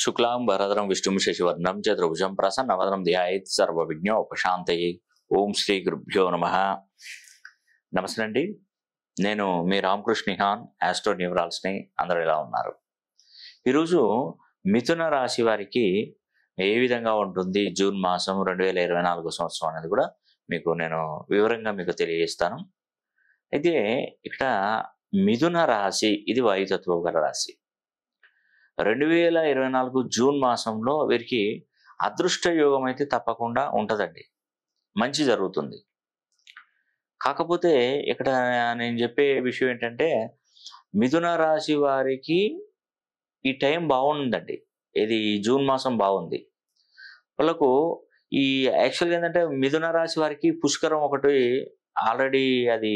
శుక్లాం వరదరం విష్ణుం శశివర్ణం చతుర్భుజం ప్రసన్నవదనం ధ్యాయేత్ సర్వవిఘ్నోపశాంతయే. ఓం శ్రీ గురుభ్యో నమః. నమస్తే అండి, నేను మీ రామకృష్ణ నిహాన్, ఆస్ట్రో న్యూమరాల్స్ని. అందరూ ఎలా ఉన్నారు? ఈరోజు మిథున రాశి వారికి ఏ విధంగా ఉంటుంది జూన్ మాసం 2024 సంవత్సరం అనేది కూడా నేను వివరంగా తెలియజేస్తాను. అయితే ఇక్కడ మిథున రాశి ఇది వాయుతత్వం గల రాశి. 2024 జూన్ మాసంలో వీరికి అదృష్ట యోగం అయితే తప్పకుండా ఉంటుందండి, మంచి జరుగుతుంది. కాకపోతే ఇక్కడ నేను చెప్పే విషయం ఏంటంటే, మిథున రాశి వారికి ఈ టైం బాగుందండి. ఇది జూన్ మాసం బాగుంది వాళ్ళకు. ఈ యాక్చువల్గా ఏంటంటే మిథున రాశి వారికి పుష్కరం ఒకటి ఆల్రెడీ అది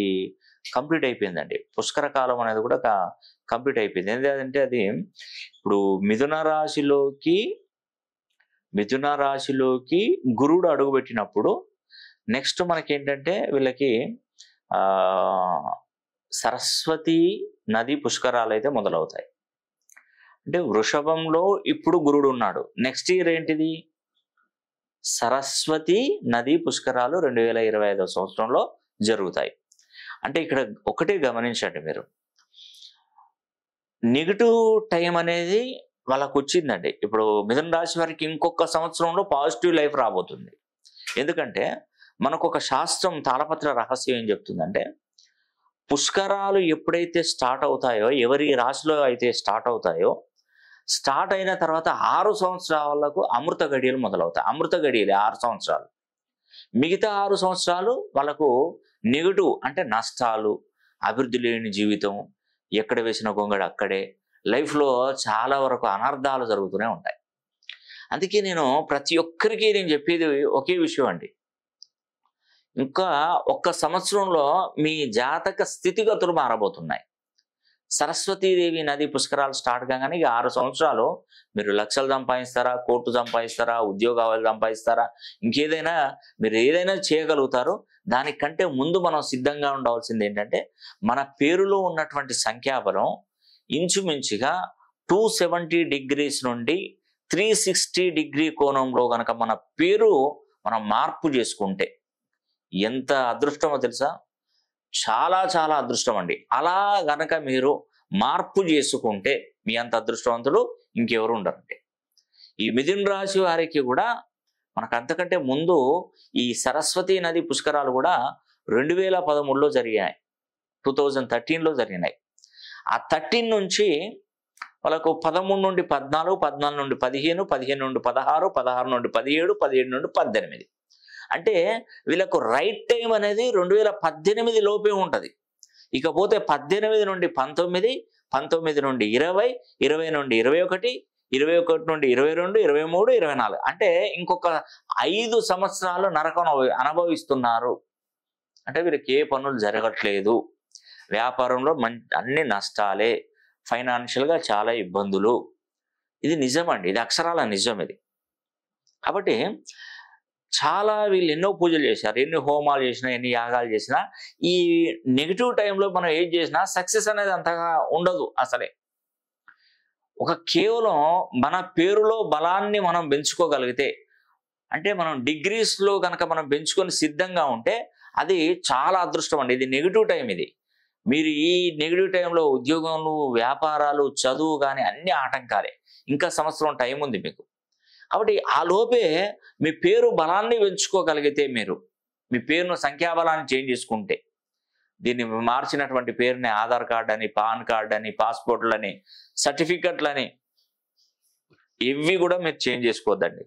కంప్లీట్ అయిపోయిందండి. పుష్కర కాలం అనేది కూడా కంప్లీట్ అయిపోయింది. ఎందుకంటే అది ఇప్పుడు మిథున రాశిలోకి గురుడు అడుగుపెట్టినప్పుడు నెక్స్ట్ మనకేంటంటే వీళ్ళకి సరస్వతి నది పుష్కరాలు అయితే మొదలవుతాయి. అంటే వృషభంలో ఇప్పుడు గురుడు ఉన్నాడు. నెక్స్ట్ ఇయర్ ఏంటిది? సరస్వతి నది పుష్కరాలు 2025 సంవత్సరంలో జరుగుతాయి. అంటే ఇక్కడ ఒకటే గమనించండి మీరు, నెగిటివ్ టైం అనేది వాళ్ళకు వచ్చిందండి. ఇప్పుడు మిథున రాశి వారికి ఇంకొక సంవత్సరంలో పాజిటివ్ లైఫ్ రాబోతుంది. ఎందుకంటే మనకు ఒక శాస్త్రం తాళపత్ర రహస్యం ఏం చెప్తుందంటే, పుష్కరాలు ఎప్పుడైతే స్టార్ట్ అవుతాయో, ఎవరి రాశిలో అయితే స్టార్ట్ అవుతాయో, స్టార్ట్ అయిన తర్వాత 6 సంవత్సరాలకు అమృత గడియలు మొదలవుతాయి. అమృత గడియలే 6 సంవత్సరాలు. మిగతా 6 సంవత్సరాలు వాళ్ళకు నెగిటివ్, అంటే నష్టాలు, అభివృద్ధి లేని జీవితం, ఎక్కడ వేసిన గొంగడు అక్కడే, లైఫ్లో చాలా వరకు అనర్థాలు జరుగుతూనే ఉంటాయి. అందుకే నేను ప్రతి ఒక్కరికి నేను చెప్పేది ఒకే విషయం అండి, ఇంకా ఒక్క సంవత్సరంలో మీ జాతక స్థితిగతులు మారబోతున్నాయి. సరస్వతీదేవి నది పుష్కరాలు స్టార్ట్ కాగానే 6 సంవత్సరాలు మీరు లక్షలు సంపాదిస్తారా, కోట్లు సంపాదిస్తారా, ఉద్యోగాలు సంపాదిస్తారా, ఇంకేదైనా మీరు ఏదైనా చేయగలుగుతారు. దానికంటే ముందు మనం సిద్ధంగా ఉండవలసింది ఏంటంటే, మన పేరులో ఉన్నటువంటి సంఖ్యాబలం ఇంచుమించుగా 270 degrees నుండి 360 degree కోణంలో కనుక మన పేరు మనం మార్పు చేసుకుంటే ఎంత అదృష్టమో తెలుసా? చాలా చాలా అదృష్టం అండి. అలా గనక మీరు మార్పు చేసుకుంటే మీ అంత అదృష్టవంతులు ఇంకెవరు ఉండరండి. ఈ మిథున రాశి వారికి కూడా మనకు అంతకంటే ముందు ఈ సరస్వతి నది పుష్కరాలు కూడా 2013లో జరిగాయి, 2013లో జరిగినాయి. ఆ 13 నుంచి వాళ్ళకు 13 నుండి 14, 14 నుండి 15, 15 నుండి 16, 16 నుండి 17, 17 నుండి 18. అంటే వీళ్ళకు రైట్ టైం అనేది 2018 లోపే ఉంటుంది. ఇకపోతే 18 నుండి 19, 19 నుండి 20, 20 నుండి 21, 21 నుండి 22, 23, 24, అంటే ఇంకొక 5 సంవత్సరాలు నరకం అనుభవిస్తున్నారు. అంటే వీరికి ఏ పనులు జరగట్లేదు, వ్యాపారంలో అన్ని నష్టాలే, ఫైనాన్షియల్గా చాలా ఇబ్బందులు. ఇది నిజమండి, ఇది అక్షరాల నిజం ఇది. కాబట్టి చాలా వీళ్ళు ఎన్నో పూజలు చేశారు, ఎన్ని హోమాలు చేసినా, ఎన్ని యాగాలు చేసినా, ఈ నెగిటివ్ టైంలో మనం ఏది చేసినా సక్సెస్ అనేది అంతగా ఉండదు అసలే. కేవలం మన పేరులో బలాన్ని మనం పెంచుకోగలిగితే, అంటే మనం డిగ్రీస్లో కనుక మనం పెంచుకొని సిద్ధంగా ఉంటే అది చాలా అదృష్టం అండి. ఇది నెగిటివ్ టైం. ఇది మీరు ఈ నెగిటివ్ టైంలో ఉద్యోగంలో, వ్యాపారాలు, చదువు కానీ అన్ని ఆటంకాలే. ఇంకా సంవత్సరం టైం ఉంది మీకు. కాబట్టి ఆ లోపే మీ పేరు బలాన్ని పెంచుకోగలిగితే, మీరు మీ పేరును సంఖ్యాబలాన్ని చేంజ్ చేసుకుంటే, దీన్ని మార్చినటువంటి పేరుని ఆధార్ కార్డ్ అని, పాన్ కార్డ్ అని, పాస్పోర్ట్లని, సర్టిఫికెట్లని, ఇవి కూడా మీరు చేంజ్ చేసుకోవద్దండి.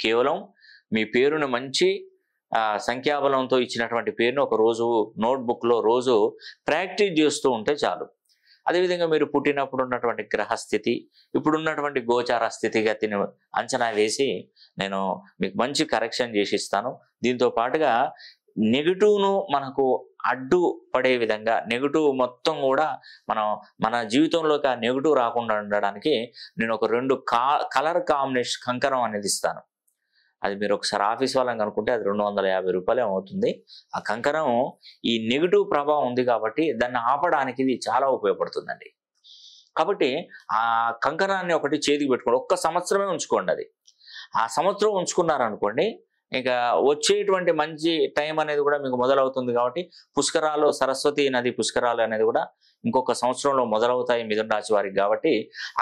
కేవలం మీ పేరును మంచి సంఖ్యాబలంతో ఇచ్చినటువంటి పేరును ఒక రోజు నోట్బుక్లో రోజు ప్రాక్టీస్ చేస్తూ ఉంటే చాలు. అదేవిధంగా మీరు పుట్టినప్పుడు ఉన్నటువంటి గ్రహస్థితి, ఇప్పుడున్నటువంటి గోచార స్థితిగతిని అంచనా వేసి నేను మీకు మంచి కరెక్షన్ చేసి ఇస్తాను. దీంతో పాటుగా నెగిటివ్ను మనకు అడ్డు పడే విధంగా, నెగిటివ్ మొత్తం కూడా మన జీవితంలోకి ఆ నెగిటివ్ రాకుండా ఉండడానికి నేను ఒక 2 కలర్ కాంబినేషన్ కంకణం అనేది ఇస్తాను. అది మీరు ఒకసారి ఆఫీస్ వాళ్ళని కనుక్కుంటే అది 250 రూపాయలు అవుతుంది. ఆ కంకణం ఈ నెగిటివ్ ప్రభావం ఉంది కాబట్టి దాన్ని ఆపడానికి ఇది చాలా ఉపయోగపడుతుందండి. కాబట్టి ఆ కంకణాన్ని ఒకటి చేతికి పెట్టుకోండి. ఒక్క సంవత్సరమే ఉంచుకోండి అది. ఆ సంవత్సరం ఉంచుకున్నారనుకోండి, ఇక వచ్చేటువంటి మంచి టైం అనేది కూడా మీకు మొదలవుతుంది కాబట్టి పుష్కరాలు, సరస్వతి నది పుష్కరాలు అనేది కూడా ఇంకొక సంవత్సరంలో మొదలవుతాయి మిథున రాశి వారికి. కాబట్టి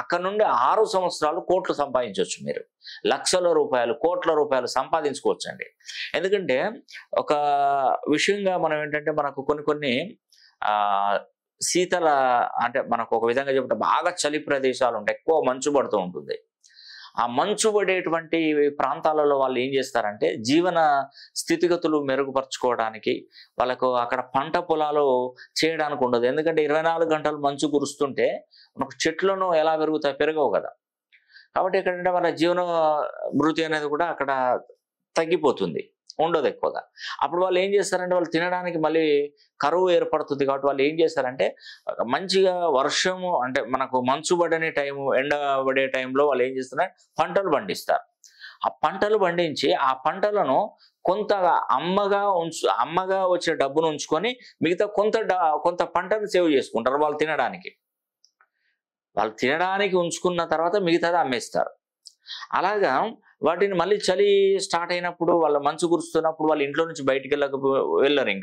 అక్కడ నుండి 6 సంవత్సరాలు కోట్లు సంపాదించవచ్చు మీరు. లక్షల రూపాయలు, కోట్ల రూపాయలు సంపాదించుకోవచ్చండి. ఎందుకంటే ఒక విషయంగా మనం ఏంటంటే మనకు కొన్ని ఆ శీతల అంటే మనకు ఒక విధంగా చెప్తే బాగా చలి ప్రదేశాలు ఉంటాయి, ఎక్కువ మంచు పడుతూ ఉంటుంది. ఆ మంచు పడేటువంటి ప్రాంతాలలో వాళ్ళు ఏం చేస్తారంటే జీవన స్థితిగతులు మెరుగుపరచుకోవడానికి వాళ్ళకు అక్కడ పంట పొలాలు చేయడానికి ఉండదు. ఎందుకంటే 24 గంటలు మంచు కురుస్తుంటే మనకు చెట్లను ఎలా పెరుగుతాయి, పెరగవు కదా. కాబట్టి ఏంటంటే వాళ్ళ జీవన భృతి అనేది కూడా అక్కడ తగ్గిపోతుంది, ఉండదు ఎక్కువగా. అప్పుడు వాళ్ళు ఏం చేస్తారంటే వాళ్ళు తినడానికి మళ్ళీ కరువు ఏర్పడుతుంది. కాబట్టి వాళ్ళు ఏం చేస్తారంటే మంచిగా వర్షము అంటే మనకు మంచు పడని టైము, ఎండ పడే టైంలో వాళ్ళు ఏం చేస్తారంటే పంటలు పండిస్తారు. ఆ పంటలు పండించి ఆ పంటలను కొంత అమ్మగా వచ్చే డబ్బును ఉంచుకొని మిగతా కొంత పంటను సేవ్ చేసుకుంటారు వాళ్ళు తినడానికి. వాళ్ళు తినడానికి ఉంచుకున్న తర్వాత మిగతాది అమ్మేస్తారు. అలాగా వాటిని మళ్ళీ చలి స్టార్ట్ అయినప్పుడు, వాళ్ళ మంచు కురుస్తున్నప్పుడు వాళ్ళు ఇంట్లో నుంచి బయటికి వెళ్ళరు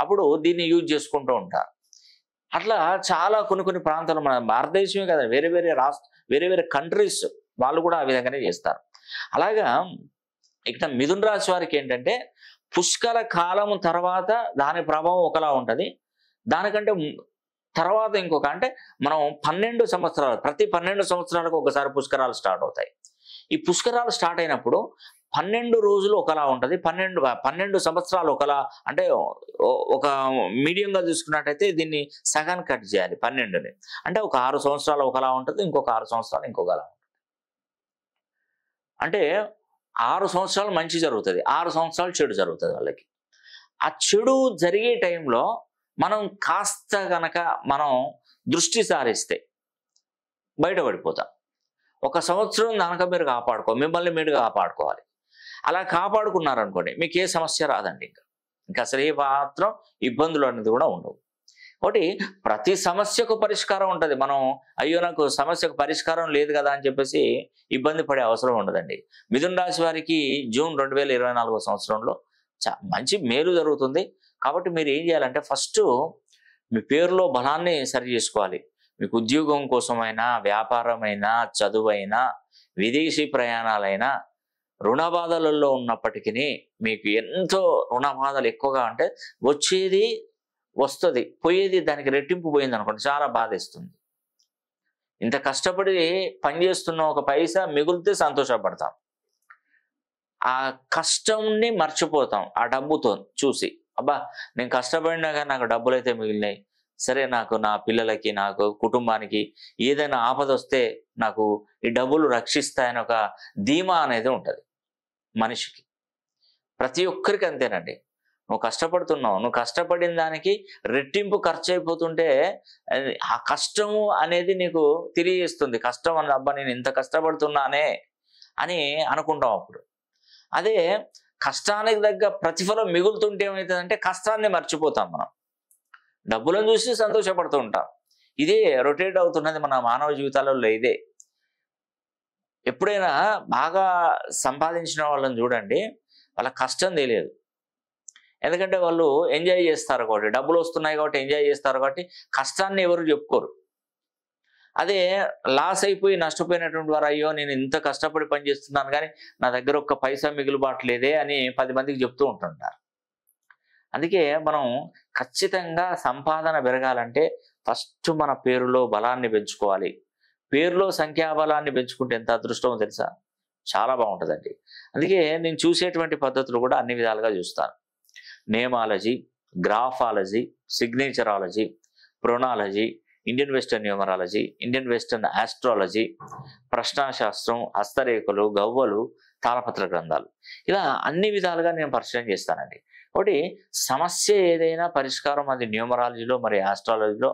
అప్పుడు దీన్ని యూజ్ చేసుకుంటూ ఉంటారు. అట్లా చాలా కొన్ని ప్రాంతాలు మన భారతదేశమే కదా, వేరే వేరే కంట్రీస్ వాళ్ళు కూడా ఆ విధంగానే చేస్తారు. అలాగా ఇక్కడ మిథున రాశి వారికి ఏంటంటే పుష్కర కాలం తర్వాత దాని ప్రభావం ఒకలా ఉంటది. దానికంటే తర్వాత ఇంకొక అంటే మనం 12 సంవత్సరాలు, ప్రతి 12 సంవత్సరాలకు ఒకసారి పుష్కరాలు స్టార్ట్ అవుతాయి. ఈ పుష్కరాలు స్టార్ట్ అయినప్పుడు 12 రోజులు ఒకలా ఉంటది, 12 సంవత్సరాలు ఒకలా. అంటే ఒక మీడియంగా చూసుకున్నట్టయితే దీన్ని సగం కట్ చేయాలి 12ని. అంటే ఒక 6 సంవత్సరాలు ఒకలా ఉంటుంది, ఇంకొక 6 సంవత్సరాలు ఇంకొకలా ఉంటుంది. అంటే 6 సంవత్సరాలు మంచి జరుగుతుంది, 6 సంవత్సరాలు చెడు జరుగుతుంది వాళ్ళకి. ఆ చెడు జరిగే టైంలో మనం కాస్త గనక మనం దృష్టి సారిస్తే బయటపడిపోతాం. ఒక సంవత్సరం దానిక మీరు మిమ్మల్ని మీరు కాపాడుకోవాలి. అలా కాపాడుకున్నారనుకోండి మీకు ఏ సమస్య రాదండి. ఇంకా అసలు ఏ మాత్రం ఇబ్బందులు అనేది కూడా ఉండవు. ఒకటి ప్రతి సమస్యకు పరిష్కారం ఉంటుంది. మనం అయ్యో నాకు సమస్యకు పరిష్కారం లేదు కదా అని చెప్పేసి ఇబ్బంది పడే అవసరం ఉండదండి. మిథున రాశి వారికి జూన్ 2024 సంవత్సరంలో మంచి మేలు జరుగుతుంది. కాబట్టి మీరు ఏం చేయాలంటే ఫస్ట్ మీ పేరులో బలాన్ని సరి చేసుకోవాలి. మీకు ఉద్యోగం కోసమైనా, వ్యాపారమైనా, చదువైనా, విదేశీ ప్రయాణాలైనా, రుణ బాధలలో ఉన్నప్పటికీ మీకు ఎంతో రుణ బాధలు ఎక్కువగా అంటే వచ్చేది వస్తుంది, పోయేది దానికి రెట్టింపు పోయింది అనుకోండి, చాలా బాధేస్తుంది. ఇంత కష్టపడి పనిచేస్తున్న ఒక పైసా మిగిలితే సంతోషపడతాం, ఆ కష్టంని మర్చిపోతాం ఆ డబ్బుతో చూసి. అబ్బా నేను కష్టపడినా కానీ నాకు డబ్బులు అయితే మిగిలినాయి, సరే నాకు నా పిల్లలకి, నాకు కుటుంబానికి ఏదైనా ఆపద వస్తే నాకు ఈ డబ్బులు రక్షిస్తాయని ఒక ధీమా అనేది ఉంటుంది మనిషికి. ప్రతి ఒక్కరికి అంతేనండి. నువ్వు కష్టపడుతున్నావు, నువ్వు కష్టపడిన దానికి రెట్టింపు ఖర్చు అయిపోతుంటే ఆ కష్టము అనేది నీకు తెలియజేస్తుంది. కష్టం అన్న అబ్బా నేను ఇంత కష్టపడుతున్నానే అని అనుకుంటాం అప్పుడు. అదే కష్టానికి తగ్గ ప్రతిఫలం మిగులుతుంటే ఏమవుతుందంటే కష్టాన్ని మర్చిపోతాం మనం, డబ్బులను చూసి సంతోషపడుతూ ఉంటాం. ఇదే రొటేట్ అవుతున్నది మన మానవ జీవితాలలో. ఇదే ఎప్పుడైనా బాగా సంపాదించిన వాళ్ళని చూడండి, వాళ్ళ కష్టం తెలియదు. ఎందుకంటే వాళ్ళు ఎంజాయ్ చేస్తారు కాబట్టి, డబ్బులు వస్తున్నాయి కాబట్టి ఎంజాయ్ చేస్తారు కాబట్టి కష్టాన్ని ఎవరు చెప్పుకోరు. అదే లాస్ అయిపోయి నష్టపోయినటువంటి వారు అయ్యో నేను ఇంత కష్టపడి పని చేస్తున్నాను కానీ నా దగ్గర ఒక్క పైసా మిగులుబాట్లేదే అని 10 మందికి చెప్తూ ఉంటుంటారు. అందుకే మనం ఖచ్చితంగా సంపాదన పెరగాలంటే ఫస్ట్ మన పేరులో బలాన్ని పెంచుకోవాలి. పేరులో సంఖ్యాబలాన్ని పెంచుకుంటే ఎంత అదృష్టమో తెలుసా, చాలా బాగుంటుందండి. అందుకే నేను చూసేటువంటి పద్ధతులు కూడా అన్ని విధాలుగా చూస్తాను. Nameology, graphology, signatureology, pronology, Indian western numerology, Indian western astrology, ప్రశ్నాశాస్త్రం, హస్తరేఖలు, గవ్వలు, తాళపత్ర గ్రంథాలు, ఇలా అన్ని విధాలుగా నేను పరిచయం చేస్తానండి. ఒకటి సమస్య ఏదైనా పరిష్కారం అది న్యూమరాలజీలో మరి ఆస్ట్రాలజీలో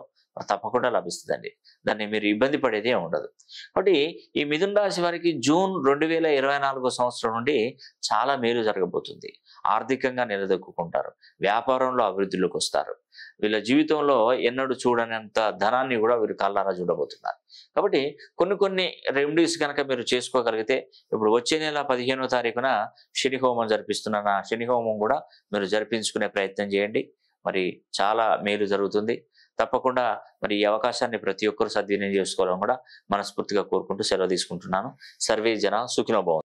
తప్పకుండా లభిస్తుందండి. దాన్ని మీరు ఇబ్బంది పడేదే ఉండదు. కాబట్టి ఈ మిథున రాశి వారికి జూన్ 2024 సంవత్సరం నుండి చాలా మేలు జరగబోతుంది. ఆర్థికంగా నిలదొక్కుకుంటారు. వ్యాపారంలో అభివృద్ధిలోకి వస్తారు. వీళ్ళ జీవితంలో ఎన్నడూ చూడనంత ధనాన్ని కూడా వీరు కళ్ళారా చూడబోతున్నారు. కాబట్టి కొన్ని కొన్ని రెమెడీస్ కనుక మీరు చేసుకోగలిగితే, ఇప్పుడు వచ్చే నెల 15వ తారీఖున శని హోమం జరిపిస్తున్నాను. ఆ శని హోమం కూడా మీరు జరిపించుకునే ప్రయత్నం చేయండి. మరి చాలా మేలు జరుగుతుంది. తప్పకుండా మరి ఈ అవకాశాన్ని ప్రతి ఒక్కరు సద్వినియోగం చేసుకోవాలని కూడా మనస్ఫూర్తిగా కోరుకుంటూ సెలవు తీసుకుంటున్నాను. సర్వే జన సుఖినో భవంతు.